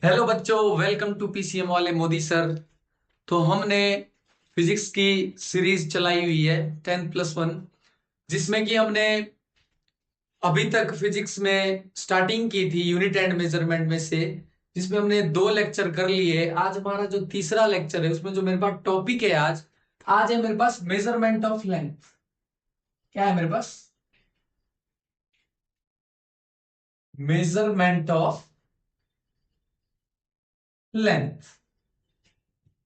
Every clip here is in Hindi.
हेलो बच्चों, वेलकम टू पीसीएम वाले मोदी सर। तो हमने फिजिक्स की सीरीज चलाई हुई है 10+1, जिसमें कि हमने अभी तक फिजिक्स में स्टार्टिंग की थी यूनिट एंड मेजरमेंट में से, जिसमें हमने 2 लेक्चर कर लिए। आज हमारा जो तीसरा लेक्चर है उसमें जो मेरे पास टॉपिक है आज आज है मेरे पास मेजरमेंट ऑफ लेंथ। क्या है मेरे पास? Measurement of length.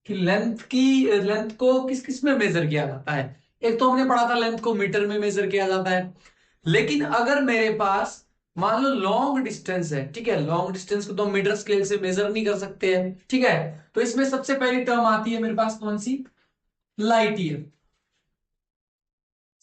कि लेंथ को किस किस में मेजर किया जाता है। एक तो हमने पढ़ा था लेंथ को मीटर में मेजर किया जाता है, लेकिन अगर मेरे पास मान लो लॉन्ग डिस्टेंस है, ठीक है, लॉन्ग डिस्टेंस को तो हम मीटर स्केल से मेजर नहीं कर सकते हैं, ठीक है। तो इसमें सबसे पहली टर्म आती है मेरे पास कौन सी? Light year.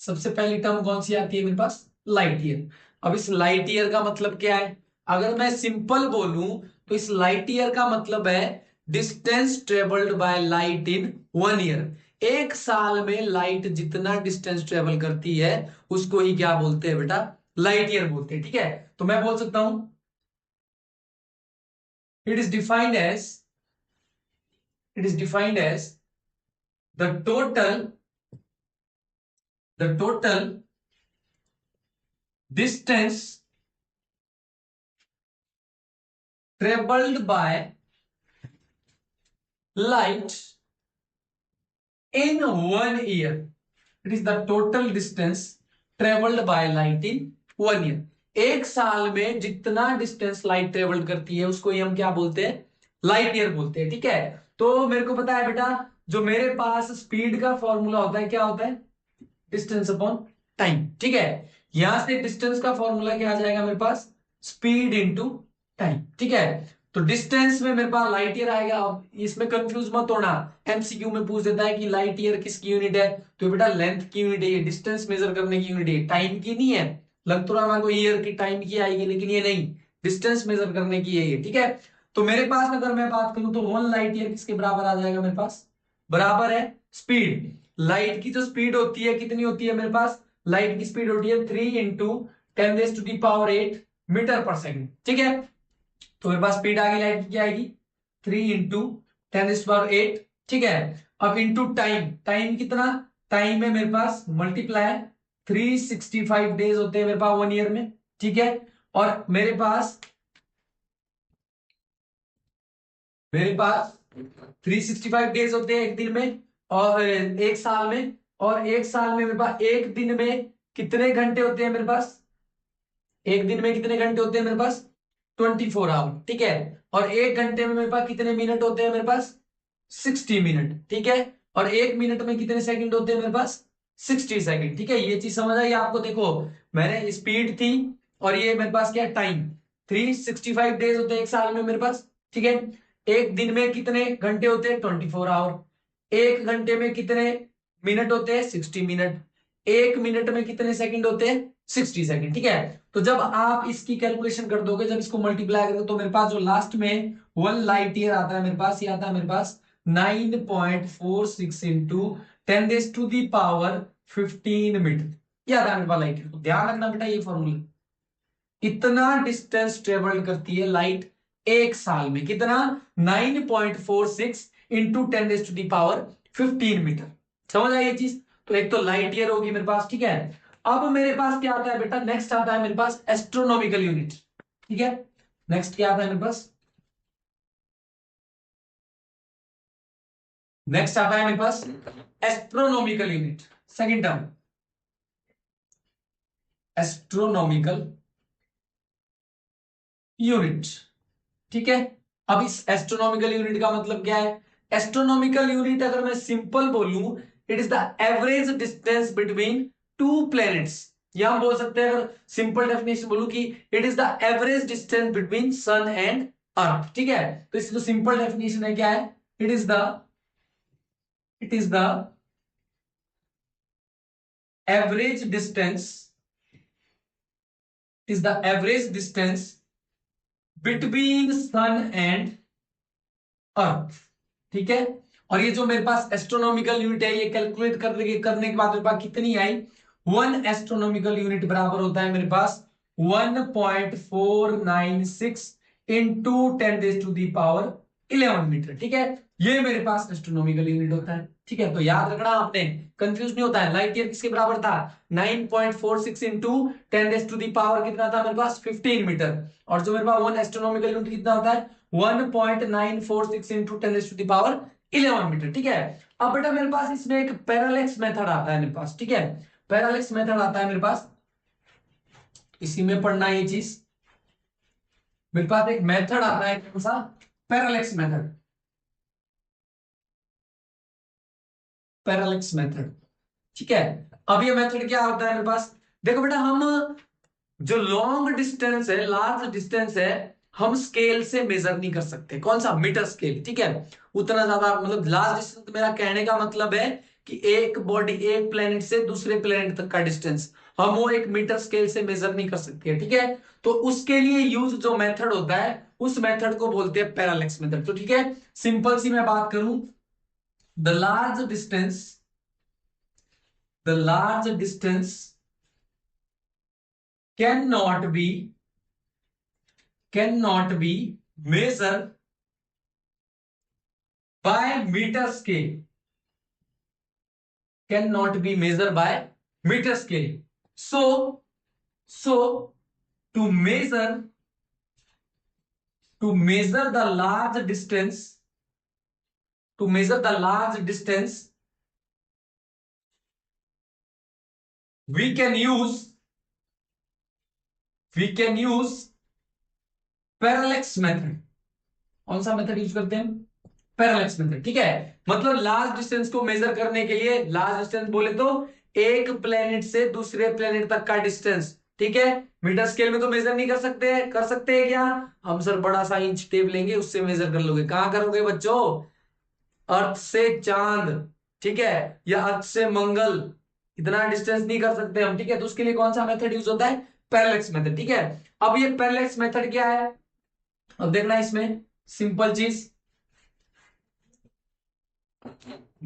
सबसे पहली टर्म कौन सी आती है मेरे पास? Light year. अब इस लाइट ईयर का मतलब क्या है? अगर मैं सिंपल बोलूं तो इस लाइट ईयर का मतलब है distance travelled by light in 1 year. एक साल में लाइट जितना डिस्टेंस ट्रेवल करती है उसको ही क्या बोलते हैं बेटा? लाइट ईयर बोलते हैं, ठीक है। तो मैं बोल सकता हूं it is defined as it is defined as the total distance travelled by light in 1 year. It is the total distance traveled by light in 1 year. एक साल में जितना डिस्टेंस लाइट ट्रेवल करती है उसको ही हम क्या बोलते हैं? लाइट ईयर बोलते हैं, ठीक है। तो मेरे को पता है बेटा, जो मेरे पास स्पीड का फॉर्मूला होता है क्या होता है? डिस्टेंस अपॉन टाइम, ठीक है। यहां से डिस्टेंस का फॉर्मूला क्या आ जाएगा मेरे पास? स्पीड इंटू टाइम, ठीक है। तो डिस्टेंस में मेरे पास लाइट ईयर आएगा। अब इसमें कंफ्यूज मत होना, एमसीक्यू में पूछ देता है कि लाइट ईयर किसकी यूनिट है। तो बेटा लेंथ की यूनिट है, ये डिस्टेंस मेजर करने की यूनिट है, टाइम की नहीं है। लग तो रहा को ईयर की टाइम की आएगी, लेकिन ये नहीं, डिस्टेंस मेजर करने की है ये, ठीक है। तो मेरे पास अगर मैं बात करूं तो 1 लाइट ईयर किसके बराबर आ जाएगा मेरे पास? बराबर है स्पीड। लाइट की जो स्पीड होती है कितनी होती है मेरे पास? लाइट की स्पीड होती है 3 × 10⁸ मीटर पर सेकंड, ठीक है। तो मेरे पास स्पीड आ गई लाइट की, क्या आएगी? 3 × 10⁸, ठीक है। अब इंटू टाइम, टाइम कितना? टाइम है मेरे पास मल्टीप्लाई 365 डेज होते हैं मेरे पास 1 ईयर में, ठीक है। और मेरे पास 365 डेज होते हैं एक दिन में, और एक साल में। और एक साल में मेरे पास एक दिन में कितने घंटे होते हैं मेरे पास? एक दिन में कितने घंटे होते हैं मेरे पास? 24 आवर, ठीक है। और एक घंटे में मेरे पास कितने मिनट होते हैं मेरे पास? 60 मिनट, ठीक है। और एक मिनट में कितने सेकंड होते हैं मेरे पास? 60 सेकंड, ठीक है। ये चीज समझ आई आपको? देखो, मैंने स्पीड थी और ये मेरे पास क्या टाइम। 365 डेज होते हैं एक साल में मेरे पास, ठीक है। एक दिन में कितने घंटे होते हैं? 24 आवर। एक घंटे में कितने मिनट होते हैं? 60 मिनट। एक मिनट में कितने सेकंड होते हैं? 60 सेकंड, ठीक है। तो जब आप इसकी कैलकुलेशन कर दोगे, जब इसको मल्टीप्लाई करोगे, तो मेरे पास जो लास्ट में 1 लाइट ईयर आता है मेरे पास, ये आता है मेरे पास 9.46 इंटू 10⁻15 मीटर। ये आता है मेरे पास लाइट ईयर। तो ध्यान रखना बेटा, ये फॉर्मूला, इतना डिस्टेंस ट्रेवल करती है लाइट एक साल में, कितना? 9.46 इंटू 10⁻15 मीटर। समझ आई ये चीज? तो एक तो लाइट ईयर होगी मेरे पास, ठीक है। अब मेरे पास क्या आता है बेटा? नेक्स्ट आता है मेरे पास एस्ट्रोनॉमिकल यूनिट, ठीक है। नेक्स्ट क्या आता है मेरे पास? नेक्स्ट आता है मेरे पास astronomical unit, second term, astronomical unit, ठीक है। अब इस एस्ट्रोनॉमिकल यूनिट का मतलब क्या है? एस्ट्रोनॉमिकल यूनिट अगर मैं सिंपल बोलूं, it is the average distance between to planets. या हम बोल सकते हैं, अगर सिंपल डेफिनेशन बोलूं, कि it is the average distance between sun and earth, ठीक है। तो इसकी जो सिंपल डेफिनेशन है क्या है? It is the it is the average distance is the average distance between sun and earth, ठीक है। और ये जो मेरे पास एस्ट्रोनॉमिकल यूनिट है, ये कैलकुलेट करने के बाद मेरे पास कितनी आई? 1 एस्ट्रोनॉमिकल यूनिट बराबर होता है मेरे पास 1.496 इंटू 10⁻11 मीटर। ठीक है, ये मेरे पास एस्ट्रोनॉमिकल यूनिट होता है। ठीक है, तो याद रखना, आपने कंफ्यूज नहीं होता है। लाइट ईयर किसके बराबर था? 9.46 इंटू 10⁻, कितना था मेरे पास? 15 मीटर। और जो मेरे पास 1 एस्ट्रोनॉमिकल यूनिट कितना होता है? 1.946 इंटू 10⁻11 मीटर। ठीक है, अब बेटा मेरे पास इसमें एक पैरेलैक्स मेथड आता है मेरे पास। ठीक है, पैरेलैक्स मेथड आता है मेरे पास, इसी में पढ़ना ये चीज। मेरे पास एक मेथड आता है, कौन सा? Parallax method. पैरेलैक्स मेथड, ठीक है। अब ये मेथड क्या होता है मेरे पास? देखो बेटा, हम जो लॉन्ग डिस्टेंस है, लार्ज डिस्टेंस है, हम स्केल से मेजर नहीं कर सकते। कौन सा? Metre scale. ठीक है, उतना ज्यादा, मतलब लार्ज डिस्टेंस, मेरा कहने का मतलब है कि एक बॉडी, एक प्लेनेट से दूसरे प्लेनेट तक का डिस्टेंस हम वो एक मीटर स्केल से मेजर नहीं कर सकते। ठीक है, तो उसके लिए यूज जो मेथड होता है, उस मेथड को बोलते हैं पैरेलैक्स मेथड। तो ठीक है, सिंपल सी मैं बात करूं, the large distance, the large distance cannot be measured by meter scale, cannot be measured by meter scale. So to measure the large distance, we can use parallax method. कौन सा मेथड यूज करते हैं? Parallax method. ठीक है, मतलब लार्ज डिस्टेंस को मेजर करने के लिए, लार्ज डिस्टेंस बोले तो एक प्लेनेट से दूसरे प्लेनेट तक का डिस्टेंस। ठीक है, मीटर स्केल में तो मेजर नहीं कर सकते। कर सकते हैं क्या? हम सर बड़ा सा इंच टेप लेंगे, उससे मेजर कर लोगे। कहां करोगे बच्चों? अर्थ से चांद, ठीक है, या अर्थ से मंगल, इतना डिस्टेंस नहीं कर सकते हम। ठीक है, तो उसके लिए कौन सा मेथड यूज होता है? Parallax method. ठीक है, अब ये पैरेलैक्स मेथड क्या है? अब देखना इसमें सिंपल चीज,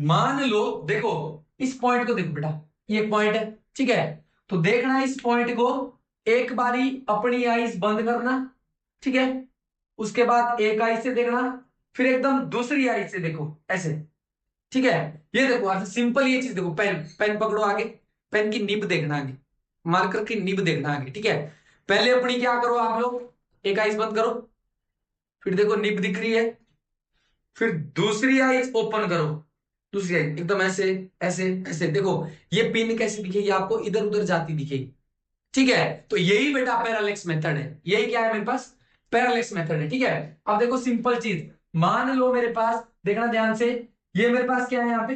मान लो, देखो इस पॉइंट को देखो बेटा, ये पॉइंट है। ठीक है, तो देखना इस पॉइंट को, एक बारी अपनी आईज बंद करना। ठीक है, उसके बाद एक आई से देखना, फिर एकदम दूसरी आई से देखो, ऐसे। ठीक है, ये देखो, अच्छा सिंपल ये चीज देखो, पेन पेन पकड़ो आगे, पेन की निब देखना आगे, मार्कर की निब देखना आगे। ठीक है, पहले अपनी क्या करो आप लोग, एक आईज बंद करो, फिर देखो निब दिख रही है, फिर दूसरी आईज ओपन करो, दूसरी आई एकदम ऐसे ऐसे ऐसे। देखो ये पिन कैसे दिखेगी आपको? इधर उधर जाती दिखेगी। ठीक है, तो यही बेटा पैरेलैक्स मेथड है। यही क्या है मेरे पास? पैरेलैक्स मेथड है। ठीक है, अब देखो सिंपल चीज, मान लो मेरे पास, देखना ध्यान से, ये मेरे पास क्या है यहाँ पे?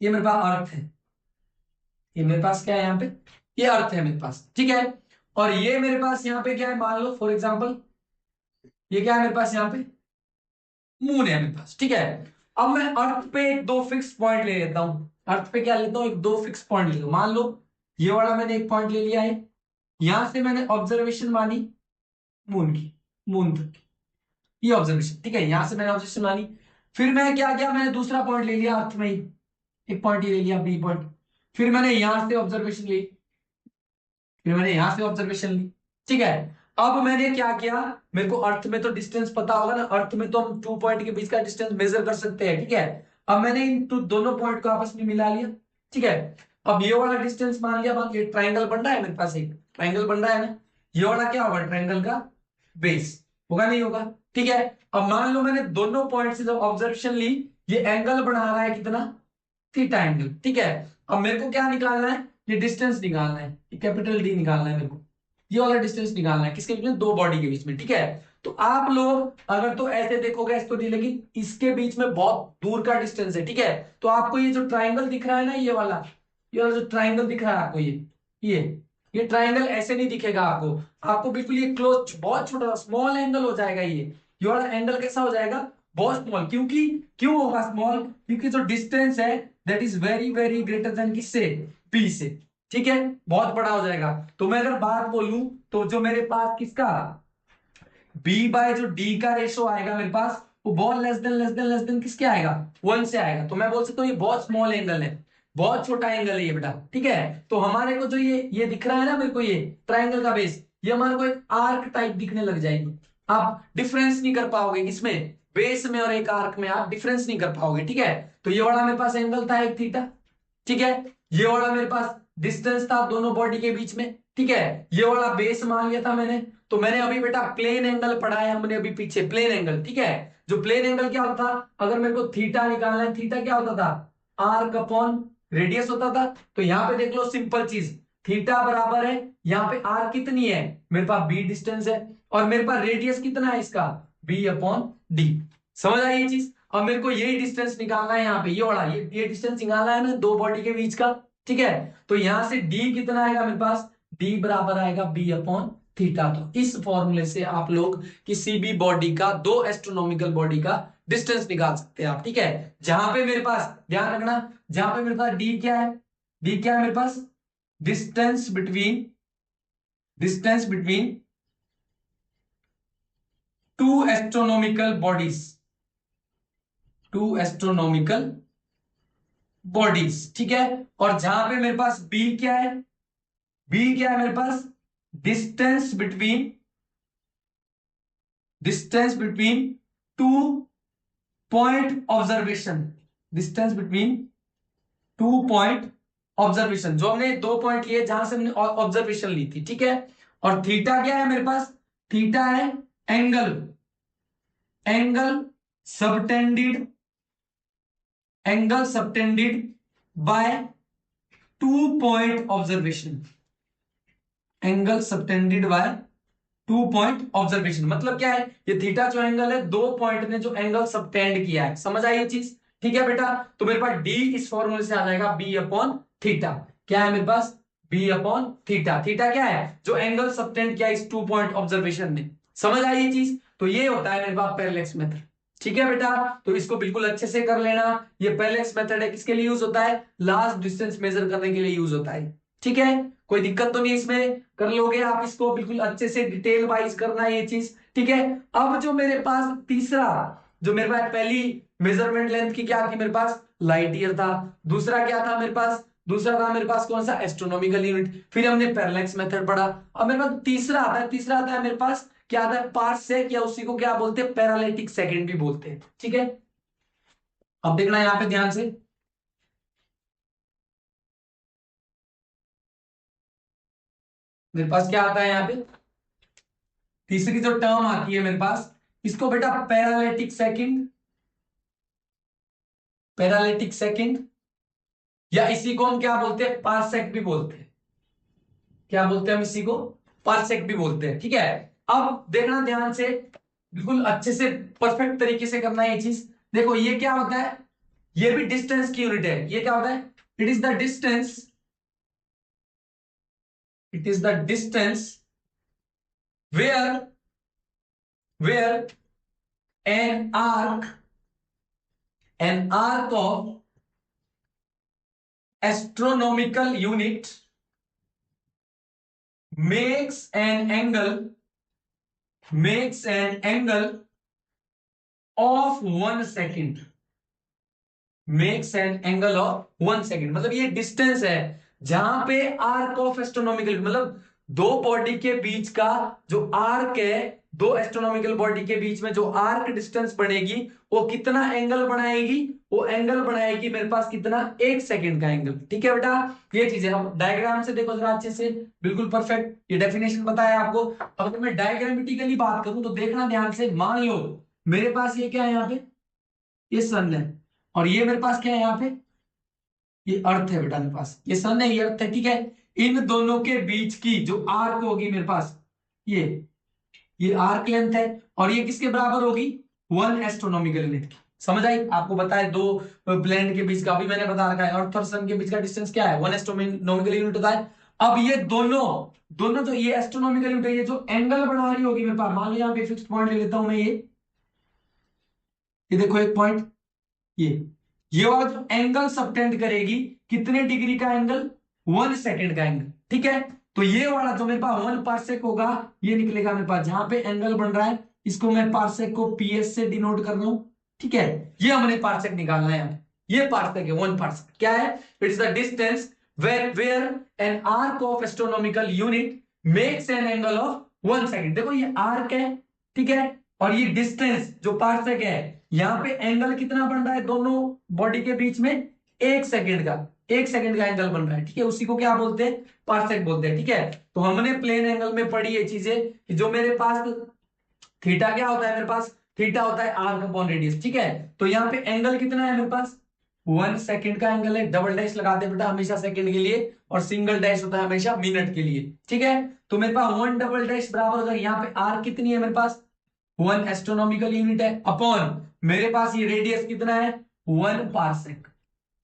ये मेरे पास अर्थ है। ये मेरे पास क्या है यहाँ पे? ये अर्थ है मेरे पास। ठीक है, और ये मेरे पास यहाँ पे क्या है? मान लो फॉर एग्जाम्पल, ये क्या है मेरे पास? यहाँ पे मून है मेरे पास। ठीक है, अब मैं अर्थ पे एक दो फिक्स पॉइंट ले लेता हूं। अर्थ पे क्या लेता हूं? एक दो फिक्स पॉइंट ले लो। मान लो ये वाला मैंने एक पॉइंट ले लिया है, यहां से मैंने ऑब्जर्वेशन मानी मून की, मून तक की, ये ऑब्जर्वेशन। ठीक है, यहां से मैंने ऑब्जर्वेशन मानी, फिर मैं क्या किया? मैंने दूसरा पॉइंट ले लिया अर्थ में ही, एक पॉइंट ये ले लिया, बी पॉइंट। फिर मैंने यहां से ऑब्जर्वेशन ली, फिर मैंने यहां से ऑब्जर्वेशन ली। ठीक है, अब मैंने क्या किया? मेरे को अर्थ में तो डिस्टेंस पता होगा ना, अर्थ में तो हम 2 पॉइंट के बीच का डिस्टेंस मेजर कर सकते हैं। ठीक है, अब मैंने इन दोनों पॉइंट को आपस में मिला लिया। ठीक है, अब ये वाला डिस्टेंस मान लिया, बाकी ट्राइंगल बन रहा है मेरे पास, एक ट्राइंगल बन रहा है ना, ये वाला क्या होगा? ट्राइंगल का बेस होगा, नहीं होगा? ठीक है, अब मान लो मैंने दोनों पॉइंट से जब ऑब्जर्वेशन ली, ये एंगल बना रहा है कितना? Theta angle. ठीक है, अब मेरे को क्या निकालना है? ये डिस्टेंस निकालना है, कैपिटल डी निकालना है मेरे को, ये वाला डिस्टेंस निकालना है। किसके बीच में? दो बॉडी के बीच में। ठीक है, तो आप लोग अगर तो ऐसे देखोगे ऐसे तो नहीं, लेकिन इसके बीच में बहुत दूर का डिस्टेंस है। ठीक है, तो आपको ये जो ट्राइंगल दिख रहा है ना, ये वाला जो ट्राइंगल दिख रहा है आपको, ये ये ट्राइंगल ऐसे नहीं दिखेगा आपको, आपको बिल्कुल ये क्लोज, बहुत छोटा स्मॉल एंगल हो जाएगा। ये वाला एंगल कैसा हो जाएगा? बहुत स्मॉल। क्योंकि क्यों होगा स्मॉल? क्योंकि जो डिस्टेंस है that is very very greater than किससे? बी से। ठीक है, बहुत बड़ा हो जाएगा। तो मैं अगर बात बोलूं, तो जो मेरे पास किसका बी बाय जो डी का रेशो आएगा मेरे पास, वो बहुत लेस देन किसके आएगा? 1 से आएगा। तो मैं बोल सकता हूँ ये बहुत स्मॉल एंगल है, बहुत छोटा एंगल है ये बेटा। ठीक है, तो हमारे को जो ये दिख रहा है ना मेरे को, ये ट्राइंगल का बेस, ये हमारे को एक आर्क टाइप दिखने लग जाएगी। आप डिफरेंस नहीं कर पाओगे इसमें, बेस में और एक आर्क में आप डिफरेंस नहीं कर पाओगे, ठीक है। तो ये वाला मेरे पास एंगल था एक थीटा, ठीक है। ये वाला मेरे पास डिस्टेंस था दोनों बॉडी के बीच में, ठीक है। ये वाला बेस मान लिया था मैंने। तो मैंने अभी बेटा प्लेन एंगल पढ़ा है हमने अभी पीछे, प्लेन एंगल, ठीक है। जो प्लेन एंगल क्या होता था, अगर मेरे को थीटा निकालना है, थीटा क्या होता था, आर्क अपॉन रेडियस होता था। तो यहाँ पे देख लो सिंपल चीज, थीटा बराबर है, यहाँ पे आर कितनी है मेरे पास, बी डिस्टेंस है, और मेरे पास रेडियस कितना है इसका, बी अपॉन डी। समझ आई ये चीज। अब मेरे को यही डिस्टेंस निकालना है यहाँ पे, ये वाला, ये डिस्टेंस निकालना है ना दो बॉडी के बीच का, ठीक है। तो यहां से डी कितना आएगा मेरे पास, डी बराबर आएगा बी अपॉन थीटा। तो इस फॉर्मूले से आप लोग किसी भी बॉडी का, दो एस्ट्रोनॉमिकल बॉडी का डिस्टेंस निकाल सकते हैं आप, ठीक है। जहां पे मेरे पास, ध्यान रखना, जहां पे मेरे पास डी क्या है, डी क्या है मेरे पास, distance between two astronomical bodies, two astronomical bodies, ठीक है। और जहां पे मेरे पास बी क्या है, बी क्या है मेरे पास, distance between two point observation, distance between two point observation, जो हमने दो पॉइंट लिए जहां से हमने ऑब्जर्वेशन ली थी, ठीक है। और थीटा क्या है मेरे पास, थीटा है angle, subtended, by two point observation, angle subtended by two point observation. मतलब क्या है, ये थीटा जो एंगल है, दो पॉइंट ने जो एंगल सबटेंड किया है, समझ आई ये चीज, ठीक है बेटा। तो मेरे पास डी इस फॉर्मूले से आ जाएगा बी अपॉन थीटा। क्या है मेरे पास, बी अपॉन थीटा। थीटा क्या है, जो एंगल सबटेंड किया इस टू पॉइंट ऑब्जर्वेशन ने। समझ आई ये चीज। तो ये होता है मेरे पास पैरेलैक्स मेथड, ठीक है बेटा। तो इसको बिल्कुल अच्छे से कर लेना। ये पैरेलैक्स मेथड है, किसके लिए यूज होता है, लास्ट डिस्टेंस मेजर करने के लिए यूज होता है, ठीक है। कोई दिक्कत तो नहीं इसमें, कर लोगे आप इसको, बिल्कुल अच्छे से डिटेल वाइज करना है ये चीज, ठीक है। अब जो मेरे पास तीसरा, जो मेरे पास पहली मेजरमेंट लेंथ की क्या थी मेरे पास, लाइट ईयर था। दूसरा क्या था मेरे पास, दूसरा था मेरे पास कौन सा, एस्ट्रोनॉमिकल यूनिट। फिर हमने पैरेलैक्स मेथड पढ़ा। अब मेरे पास तीसरा आता है, तीसरा आता है मेरे पास क्या आता है, पार्सेक, या उसी को क्या बोलते हैं, पैरालिटिक सेकंड भी बोलते हैं, ठीक है। अब देखना यहां पे ध्यान से, मेरे पास क्या आता है यहाँ पे, तीसरी जो टर्म आती है मेरे पास, इसको बेटा पैरालिटिक सेकंड, या इसी को हम क्या बोलते हैं, पार्सेक भी बोलते हैं। क्या बोलते हैं हम इसी को, पार्सेक भी बोलते हैं, ठीक है। अब देखना ध्यान से, बिल्कुल अच्छे से परफेक्ट तरीके से करना है ये चीज। देखो ये क्या होता है, ये भी डिस्टेंस की यूनिट है। ये क्या होता है, it is the distance where an arc of astronomical unit makes an angle of 1 second, मतलब ये डिस्टेंस है जहां पे आर्क ऑफ एस्ट्रोनॉमिकल, मतलब दो बॉडी के बीच का जो आर्क है, दो एस्ट्रोनॉमिकल बॉडी के बीच में जो आर्क डिस्टेंस बनेगी, वो कितना एंगल बनाएगी, वो एंगल बनाएगी मेरे पास कितना, 1 सेकंड का एंगल, ठीक है बेटा। ये चीज है। अब डायग्राम से देखो जरा अच्छे से, बिल्कुल परफेक्ट, ये डेफिनेशन बताया आपको। अब अगर मैं डायग्रामेटिकली बात करूं तो देखना ध्यान से, मान लो मेरे पास ये क्या है, यहाँ पे ये सन है, और ये मेरे पास क्या है यहाँ पे, ये अर्थ है बेटा, मेरे पास ये सन है, ये अर्थ है, ठीक है। इन दोनों के बीच की जो आर्क होगी मेरे पास, ये आर्क लेंथ है, और ये किसके बराबर होगी, 1 एस्ट्रोनॉमिकल यूनिट की। समझ आई, आपको बताया दो प्लैनेट के बीच का, अभी मैंने बता रखा है, अर्थ और सन के बीच का डिस्टेंस क्या है, 1 एस्ट्रोनॉमिकल यूनिट होता है। अब ये दोनों दोनों जो ये एस्ट्रोनॉमिकल यूनिट है, ये जो एंगल बना रही होगी मेरे पास, मान लो यहाँ पे फिक्स पॉइंट ले लेता हूं मैं, ये देखो एक पॉइंट, ये वाला जो एंगल सबटेंड करेगी, कितने डिग्री का एंगल, 1 सेकंड का एंगल, ठीक है। तो ये वाला जो मेरे पास 1 पार्सेक होगा, ये निकलेगा मेरे पास, जहां पे एंगल बन रहा है इसको मैं पार्सेक को पीएस से डिनोट कर रहा हूं, ठीक है। ये हमने पार्सेक निकालना है, ये पार्सेक है, 1 पार्सेक क्या है, it is the distance where an arc of astronomical unit makes an angle of 1 second. देखो ये आर्क है, ठीक है, और ये डिस्टेंस जो पार्सेक है, यहाँ पे एंगल कितना बन रहा है दोनों बॉडी के बीच में? 1 सेकंड का, 1 सेकंड का एंगल बन रहा है, ठीक है, उसी को क्या बोलते हैं? पार्सेक बोलते हैं, ठीक है। तो हमने प्लेन एंगल में पढ़ी ये चीजें कि जो मेरे पास थीटा क्या होता है, मेरे पास थीटा होता है आर्क अपॉन रेडियस, ठीक है। तो यहाँ पे एंगल कितना है मेरे पास? 1 सेकंड का एंगल है। डबल डैश लगाते हैं बेटा हमेशा सेकंड के लिए, और सिंगल डैश होता है हमेशा मिनट के लिए, ठीक है। तो मेरे पास 1 डबल डैश बराबर हो जाएगा, यहाँ पे आर कितनी है मेरे पास? 1 एस्ट्रोनॉमिकल यूनिट है, अपॉन मेरे पास ये रेडियस कितना है? 1 पार्सेक।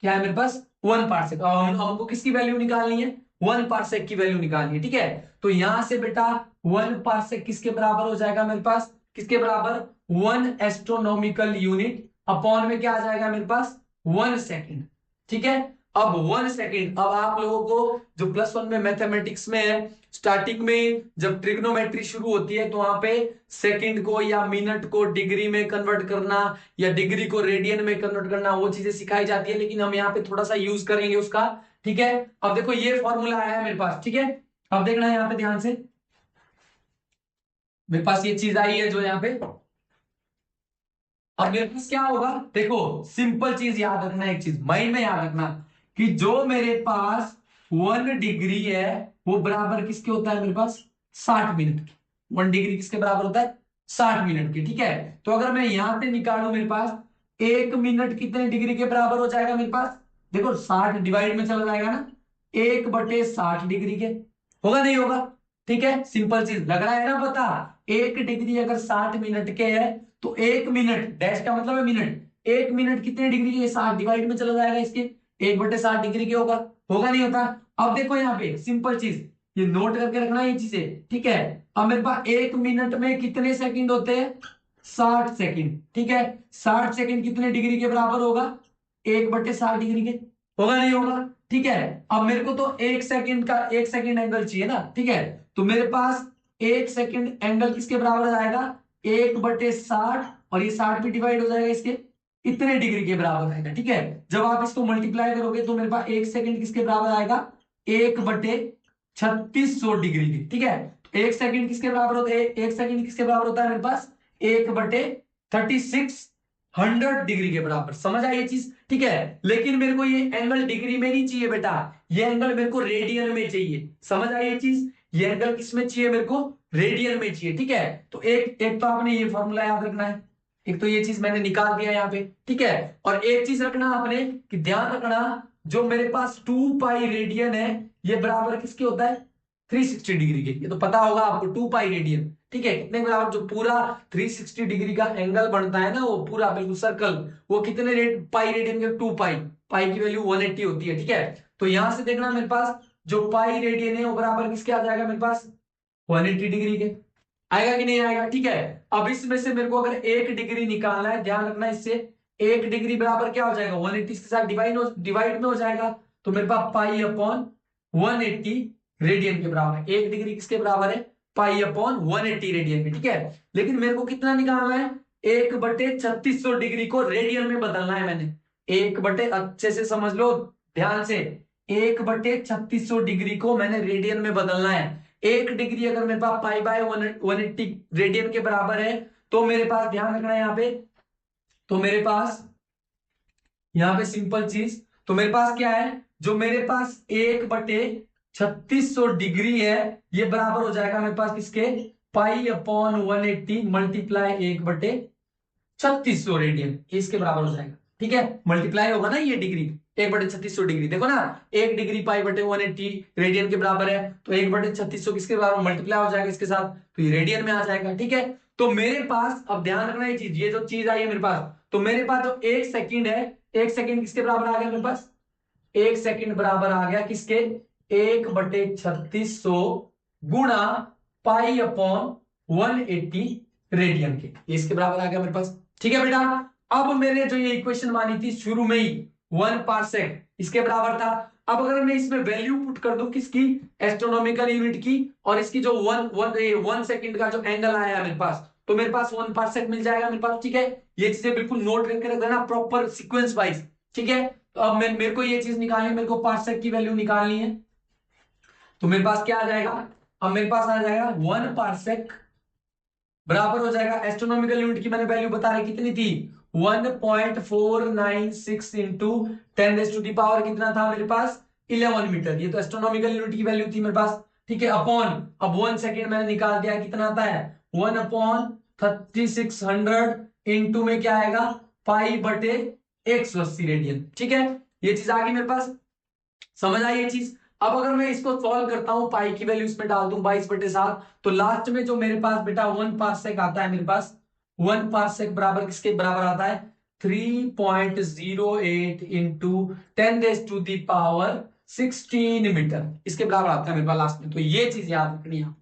क्या है मेरे पास? 1 पार्सेक। और हमको किसकी वैल्यू निकालनी है? 1 पार्सेक की वैल्यू निकालनी है, ठीक है। तो यहां से बेटा 1 पार्सेक किसके बराबर हो जाएगा मेरे पास? किसके बराबर? 1 एस्ट्रोनॉमिकल यूनिट अपॉन में क्या आ जाएगा मेरे पास? 1 सेकंड, ठीक है। अब 1 सेकंड, अब आप लोगों को जो +1 में मैथमेटिक्स में है, स्टार्टिंग में जब ट्रिग्नोमेट्री शुरू होती है तो वहां पे सेकंड को या मिनट को डिग्री में कन्वर्ट करना या डिग्री को रेडियन में कन्वर्ट करना, वो चीजें सिखाई जाती है, लेकिन हम यहाँ पे थोड़ा सा यूज करेंगे उसका, ठीक है। अब देखो ये फॉर्मूला आया है मेरे पास, ठीक है। अब देखना है यहाँ पे ध्यान से, मेरे पास ये चीज आई है जो यहाँ पे, अब मेरे पास क्या होगा? देखो सिंपल चीज याद रखना, एक चीज माइंड में याद रखना कि जो मेरे पास 1 डिग्री है वो बराबर किसके होता है मेरे पास? 60 मिनट की। 1 डिग्री किसके बराबर होता है? 60 मिनट की, ठीक है। तो अगर मैं यहां से निकालू मेरे पास 1 मिनट कितने डिग्री के बराबर हो जाएगा मेरे पास? देखो 60 डिवाइड में चला जाएगा ना, 1/60 डिग्री के, होगा नहीं होगा? ठीक है, सिंपल चीज लग रहा है ना पता। 1 डिग्री अगर 60 मिनट के है तो 1 मिनट, डैश का मतलब है मिनट, 1 मिनट कितने डिग्री के? 60 डिवाइड में चला जाएगा इसके, 1/60 डिग्री के होगा, होगा नहीं होता? अब देखो यहाँ पे सिंपल चीज, ये नोट करके रखना ये चीजें, ठीक है। अब मेरे पास 1 मिनट में कितने सेकंड होते हैं? 60 सेकंड, ठीक है। 60 सेकंड कितने डिग्री के बराबर होगा? 1/60 डिग्री के, होगा नहीं होगा? ठीक है। अब मेरे को तो 1 सेकंड का 1 सेकंड एंगल चाहिए ना, ठीक है। तो मेरे पास 1 सेकंड एंगल किसके बराबर आएगा? 1/60, और ये 60 भी डिवाइड हो जाएगा इसके, इतने डिग्री के बराबर आएगा, ठीक है। जब आप इसको मल्टीप्लाई करोगे तो मेरे पास 1 सेकंड किसके बराबर आएगा? 1/3600 डिग्री की, ठीक है। तो 1 सेकंड किसके बराबर होता है? 1 सेकंड किसके बराबर होता है मेरे पास? 1/3600 डिग्री के बराबर। समझ आई ये चीज? ठीक है। लेकिन मेरे को ये एंगल डिग्री में नहीं चाहिए बेटा, ये एंगल मेरे को रेडियन में चाहिए। समझ आई ये चीज? ये एंगल किस में चाहिए मेरे को? रेडियन में चाहिए, ठीक है। तो एक एक तो आपने ये फॉर्मूला याद रखना है, एक तो ये चीज मैंने निकाल दिया यहाँ पे, ठीक है। और एक चीज रखना आपने कि ध्यान रखना, जो मेरे पास 2 पाई रेडियन है ये बराबर किसके होता है? 360 डिग्री के। ये तो पता होगा आपको, 2 पाई रेडियन, ठीक है। कितने बराबर? जो पूरा 360 डिग्री का एंगल बनता है ना, वो पूरा बिल्कुल सर्कल, वो कितने पाई रेडियन के? 2 पाई। पाई की वैल्यू 180 होती है, ठीक है। तो यहां से देखना मेरे पास जो पाई रेडियन है वो बराबर किसके आ जाएगा मेरे पास? 180 डिग्री के। आएगा कि नहीं आएगा? ठीक है। अब इसमें से मेरे को अगर 1 डिग्री निकालना है, ध्यान रखना इससे 1 डिग्री बराबर क्या हो जाएगा? 180 के साथ डिवाइड में हो जाएगा, तो मेरे पास पाई अपॉन 180 रेडियन के बराबर है। 1 डिग्री किसके बराबर है? पाई अपॉन 180 रेडियन के, ठीक है। लेकिन मेरे को कितना निकालना है? 1/3600 डिग्री को रेडियन में बदलना है मैंने। 1 बटे, अच्छे से समझ लो ध्यान से, 1/3600 डिग्री को मैंने रेडियन में बदलना है। 1 डिग्री अगर मेरे पास पाई/180 रेडियन के बराबर है, तो मेरे पास ध्यान रखना है यहाँ पे, तो मेरे पास यहाँ पे सिंपल चीज, तो मेरे पास क्या है? जो मेरे पास 1/3600 डिग्री है ये बराबर हो जाएगा मेरे पास किसके? पाई अपॉन 180 मल्टीप्लाई 1/3600 रेडियन, इसके बराबर हो जाएगा, ठीक है। मल्टीप्लाई होगा ना ये डिग्री, 1/3600 डिग्री, देखो ना, 1 डिग्री पाई/180 रेडियन के बराबर है, तो 1/3600 किसके बराबर? मल्टीप्लाई हो जाएगा इसके साथ, तो ये रेडियन में आ जाएगा, ठीक है। तो मेरे पास, अब ध्यान रखना ये चीज, ये जो चीज आई है मेरे पास, तो मेरे पास जो 1 सेकंड है, 1 सेकंड किसके बराबर आ गया मेरे पास? 1 सेकंड बराबर आ गया किसके? 1/3600 गुणा पाई अपॉन 180 रेडियन के, इसके बराबर आ गया मेरे पास, ठीक है बेटा। अब मैंने जो ये इक्वेशन मानी थी शुरू में ही 1 पार्सेक, इसके बराबर था। अब अगर मैं इसमें वैल्यू पुट कर दूं किसकी? एस्ट्रोनॉमिकल यूनिट की, और इसकी जो 1 सेकंड का जो एंगल आया है मेरे पास, तो मेरे पास 1 पार्सेक मिल जाएगा मेरे पास, ठीक है। ये चीजें बिल्कुल नोट करके रख देना प्रॉपर सीक्वेंस वाइज, ठीक है। तो अब मेरे को ये चीज निकालनी है, मेरे को पार्सेक की वैल्यू निकालनी है, तो मेरे पास क्या आ जाएगा? अब मेरे पास आ जाएगा 1 पार्सेक बराबर हो जाएगा, एस्ट्रोनॉमिकल यूनिट की मैंने वैल्यू बता रही कितनी थी 1.496 इंटू 10⁻⁴ कितना था मेरे पास 11 मीटर। ये तो एस्ट्रोनॉमिकल यूनिट की वैल्यू थी मेरे पास, ठीक है। अपॉन अब 1 सेकेंड मैंने निकाल दिया, कितना आता है 1/3600 इंटू में क्या आएगा पाई बटे 180 रेडियन, ठीक है। ये चीज आ गई मेरे पास, समझ आई ये चीज। अब अगर मैं इसको सॉल्व करता हूं, पाई की वैल्यू इसमें डाल दूं 22/7, तो लास्ट में जो मेरे पास बेटा 1 पार्सेक आता है मेरे पास, 1 पार्सेक बराबर किसके बराबर आता है 3.08 इंटू 10⁻16 मीटर, इसके बराबर आता है मेरे पास लास्ट में। तो ये चीज याद रखनी है,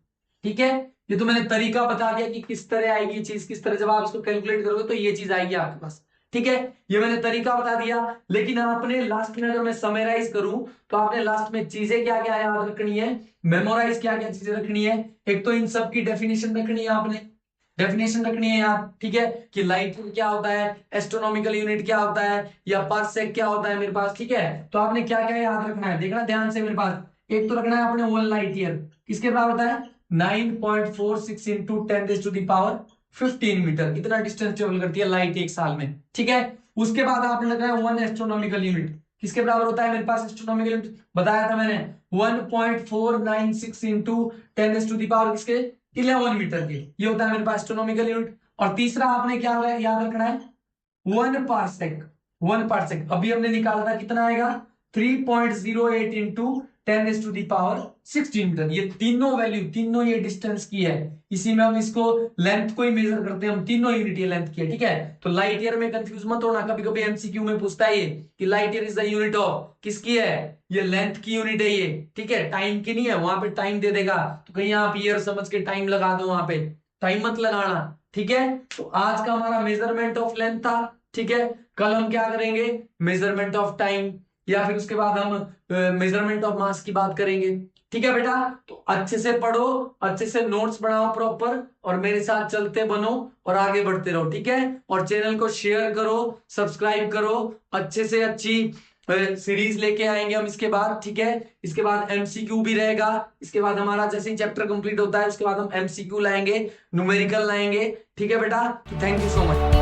ठीक है। ये तो मैंने तरीका बता दिया कि किस तरह आएगी ये चीज, किस तरह जब आप इसको कैलकुलेट करोगे तो ये चीज आएगी आपके पास, ठीक है। ये मैंने तरीका बता दिया, लेकिन आपने लास्ट में अगर मैं समराइज करूं तो आपने लास्ट में चीजें क्या क्या याद रखनी है, मेमोराइज क्या क्या चीजें रखनी है। एक तो इन सब की डेफिनेशन रखनी है, आपने डेफिनेशन रखनी है यार, ठीक है, कि लाइट क्या होता है, एस्ट्रोनॉमिकल यूनिट क्या होता है, या पार्सेक क्या होता है मेरे पास, ठीक है। तो आपने क्या क्या याद रखना है, देखना ध्यान से मेरे पास। एक तो रखना है आपने 1 लाइट ईयर, किसके बराबर होता है 9.46 इंटू 10⁻15 मीटर, इतना डिस्टेंस ट्रेवल करती है लाइट एक साल में, ठीक है। उसके बाद आपने लगाया 1 एस्ट्रोनॉमिकल यूनिट, किसके बराबर होता है मेरे पास एस्ट्रोनॉमिकल यूनिट, बताया था मैंने 1.496 इंटू 10⁻⁴ किसके 11 मीटर के, ये होता है मेरे पास एस्ट्रोनॉमिकल यूनिट। और तीसरा आपने क्या याद रखना है 1 पार्सेक, 1 पार्सेक अभी हमने निकाला था कितना आएगा 3.08 इंटू 10⁻16 मीटर। ये तीनों वैल्यू, तीनों ये डिस्टेंस की है, इसी में हम इसको लेंथ को ही मेजर करते हैं, हम तीनों यूनिट ये लेंथ की है, ठीक है। तो लाइट ईयर में कंफ्यूज मत होना, कभी कभी एमसीक्यू में पूछता है ये कि light year is the unit of, किसकी है ये लेंथ की यूनिट है ये, ठीक है, टाइम की नहीं है। वहां पे टाइम दे देगा तो कहीं आप ईयर समझ के टाइम लगा दो, वहां पे टाइम मत लगाना, ठीक है। तो आज का हमारा मेजरमेंट ऑफ लेंथ था, ठीक है। कल हम क्या करेंगे मेजरमेंट ऑफ टाइम, या फिर उसके बाद हम मेजरमेंट ऑफ मास की बात करेंगे, ठीक है बेटा। तो अच्छे से पढ़ो, अच्छे से नोट्स बनाओ प्रॉपर, और मेरे साथ चलते बनो और आगे बढ़ते रहो, ठीक है। और चैनल को शेयर करो, सब्सक्राइब करो, अच्छे से अच्छी सीरीज लेके आएंगे हम इसके बाद, ठीक है। इसके बाद एमसीक्यू भी रहेगा, इसके बाद हमारा जैसे ही चैप्टर कंप्लीट होता है उसके बाद हम एमसीक्यू लाएंगे, न्यूमेरिकल लाएंगे, ठीक है बेटा। तो थैंक यू सो मच।